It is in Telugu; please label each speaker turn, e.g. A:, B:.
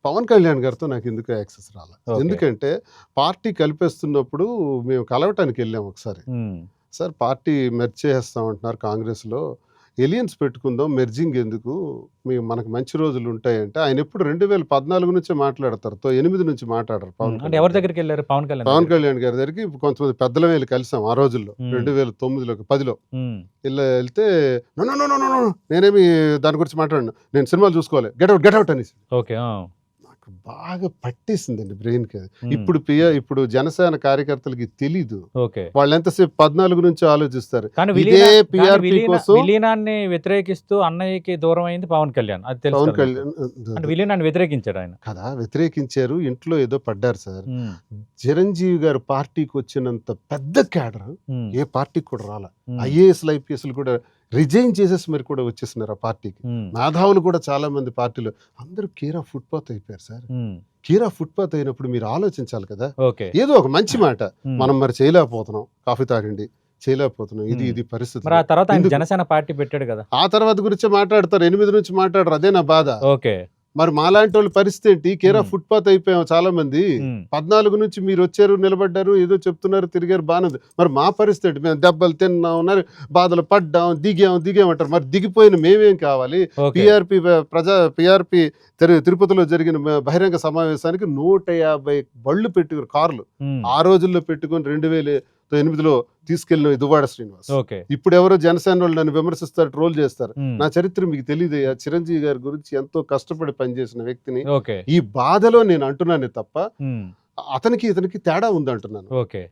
A: పవన్ కళ్యాణ్ గారితో నాకు ఎందుకు యాక్సెస్ రాలే.
B: ఓకే.
A: ఎందుకంటే పార్టీ కలిపేస్తున్నప్పుడు మేము కలవటానికి వెళ్ళాం ఒకసారి.
B: హ్మ్.
A: సార్ పార్టీ మెర్జ్ చేసేస్తామంటున్నారు కాంగ్రెస్‌లో. ఎలియన్స్ పెట్టుకుందాం, మెర్జింగ్ ఎందుకు? మనకు మంచి రోజులు ఉంటాయంటే ఆయన ఎప్పుడు 2014 నుంచే మాట్లాడతారు. 8 నుంచి మాట్లాడరు పవన్
B: అంటే
A: కళ్యాణ్
B: ఎవరి
A: గారు.
B: దగ్గరికి వెళ్ళారు? పవన్ కళ్యాణ్
A: పవన్
B: దగ్గరికి.
A: కళ్యాణ్ గారి దగ్గరికి కొంతమంది పెద్దలం వెళ్లి కలిసాం ఆ రోజుల్లో.
B: హ్మ్.
A: 2009లో, 10లో
B: హ్మ్.
A: వెళ్తే no, no, no, no, no, no, నేనేమి దాని గురించి మాట్లాడను. నేను సినిమాలు చూసుకోవాలి. గెట్ అవుట్ అనేసి.
B: ఓకే. ఆ!
A: నాకు బాగా పట్టేసిందండి బ్రెయిన్‌కి అది.
B: హ్మ్.
A: ఇప్పుడు జనసేన కార్యకర్తలకి తెలీదు.
B: ఓకే.
A: వాళ్ళెంతసేపు 14 నుంచి ఆలోచిస్తారు.
B: కానీ
A: ఇదే పీఆర్‌పీ కోసం
B: విలీనాన్ని వ్యతిరేకిస్తూ అన్నయ్యకి దూరం అయింది పవన్ కళ్యాణ్. అది తెలుసు
A: పవన్
B: కదా మీకు.
A: కళ్యాణ్
B: అంటే విలీనాన్ని వ్యతిరేకించాడు ఆయన.
A: కదా! వ్యతిరేకించారు. ఇంట్లో ఏదో పడ్డారు సార్.
B: హ్మ్.
A: చిరంజీవి గారు పార్టీకొచ్చినంత పెద్ద క్యాడర్
B: హ్మ్.
A: ఏ పార్టీకి కూడా రాలా.
B: హ్మ్.
A: ఐఏఎస్‌లు, ఐపీఎస్‌లు కూడా రిజైన్ చేసేసి మరి కూడా వచ్చేస్తున్నారు ఆ పార్టీకి.
B: హ్మ్.
A: మేధావులు కూడా చాలా మంది పార్టీలో అందరూ కేర్ ఆఫ్ ఫుట్‌పాత్ అయిపోయారు సార్.
B: హ్మ్.
A: కేర్ ఆఫ్ ఫుట్‌పాత్ అయినప్పుడు మీరు ఆలోచించాలి కదా!
B: ఓకే.
A: ఏదో ఒక మంచి మాట.
B: హ్మ్.
A: మనం మరి చేయలేకపోతున్నాం. కాఫీ తాగండి. చేయలేకపోతున్నాం. ఇది
B: హ్మ్.
A: ఇది
B: మరి
A: పరిస్థితులు.
B: ఆ తర్వాత ఆయన
A: ఎందుకు?
B: జనసేన పార్టీ పెట్టాడు కదా!
A: ఆ తర్వాత గురించే మాట్లాడతారు. 8 నుంచి మాట్లాడరు. అదే నా బాధ.
B: ఓకే.
A: మరి మాలాంటోళ్ళ పరిస్థితి ఏంటి? కేర్ ఆఫ్
B: హ్మ్.
A: ఫుట్‌పాత్ అయిపోయాం చాలా మంది.
B: హ్మ్.
A: 14 నుంచి మీరొచ్చారు, నిలబడ్డారు, ఏదో చెప్తున్నారు, తిరిగారు బానే ఉంది. మరి మా పరిస్థితి ఏంటి? మేము దెబ్బలు తిన్నాం, బాధలు పడ్డాం, దిగాం అంటారు. మరి దిగిపోయిన మేమేం కావాలి?
B: ఓకే.
A: పీఆర్‌పీ తిరుపతిలో జరిగిన బహిరంగ సమావేశానికి 150 బళ్ళు పెట్టుకుని కార్లు.
B: హ్మ్.
A: ఆ రోజుల్లో పెట్టుకొని 2008లో తీసుకెళ్ళిన దువ్వాడ శ్రీనివాస్.
B: ఓకే.
A: ఇప్పుడెవరో జనసేనోళ్ళు నన్ను విమర్శిస్తారు, ట్రోల్ చేస్తారు.
B: హ్మ్.
A: నా చరిత్ర మీకు తెలీదయ్యా. చిరంజీవి గారి గురించి ఎంతో కష్టపడి పనిచేసిన వ్యక్తిని.
B: ఓకే.
A: ఈ బాధలో నేను అంటున్నానే తప్ప
B: హ్మ్.
A: ఇతనికి తేడా ఉందంటున్నాను.
B: ఓకే.